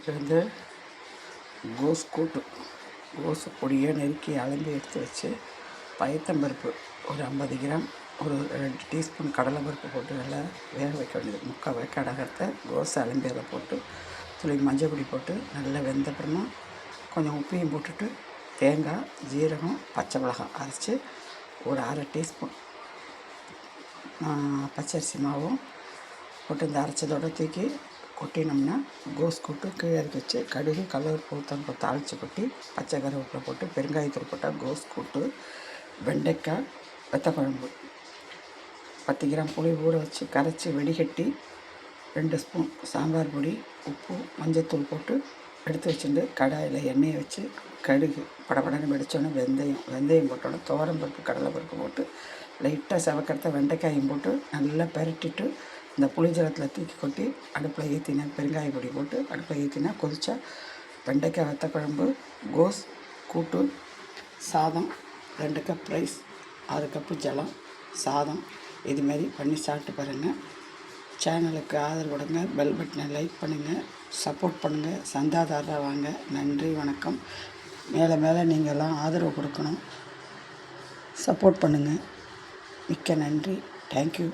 இது வந்து கோஸ் கூட்டு. கோஸு பொடியை நெருக்கி அலம்பி எடுத்து வச்சு பயத்தம்பருப்பு ஒரு 50 கிராம், ஒரு 2 டீஸ்பூன் கடலைப்பருப்பு போட்டு நல்லா வேக வைக்க வேண்டியது. முக்கால் வேக்காடு அகரத்தை கோஸை அலம்பி அதில் போட்டு துளி மஞ்சள் பொடி போட்டு நல்லா வெந்தப்புறமா கொஞ்சம் உப்பையும் போட்டுட்டு தேங்காய், ஜீரகம், பச்சை மிளகாய் அரைச்சி ஒரு 1/2 டீஸ்பூன் பச்சரிசி மாவும் போட்டு இந்த அரைச்சதோடு தூக்கி கொட்டினோம்னா கோஸ் கூட்டு கீழே இறக்கி வச்சு கடுகு, கடலப்பருப்பு, உளுத்தம்பருப்பு தாளித்து கொட்டி பச்சை கருவேப்பிலை போட்டு பெருங்காயத்தூள் போட்டால் கோஸ் கூட்டு. வெண்டைக்காய் வெத்த குழம்பு 10 கிராம் புளி ஊற வச்சு கரைச்சி வெடிகட்டி 2 ஸ்பூன் சாம்பார் பொடி, உப்பு, மஞ்சத்தூள் போட்டு எடுத்து வச்சுட்டு கடாயில் எண்ணெயை வச்சு கடுகு படபடன்னு வெடித்தோன்னே வெந்தயம் போட்டோன்னே துவரம்பருப்பு, கடலைப்பருப்பு போட்டு லைட்டாக செவக்கிறத வெண்டைக்காயும் போட்டு நல்லா பெரட்டிட்டு இந்த புளிஜலத்தில் தூக்கி கொட்டி அடுப்பில் ஏற்றினா பெருங்காய பொடி போட்டு அடுப்பில் ஏற்றினா கொதிச்சா வெண்டைக்காய் வத்த குழம்பு, கோஸ் கூட்டு, சாதம் 2 கப் ரைஸ், 6 கப்பு ஜலம், சாதம் இதுமாரி பண்ணி சாப்பிட்டு பாருங்கள். சேனலுக்கு ஆதரவு கொடுங்க, பெல் பட்டனை லைக் பண்ணுங்கள், சப்போர்ட் பண்ணுங்கள், சந்தாதாரராக வாங்க. நன்றி, வணக்கம். மேலே மேலே நீங்கள்லாம் ஆதரவு கொடுக்கணும், சப்போர்ட் பண்ணுங்கள். மிக்க நன்றி. தேங்க்யூ.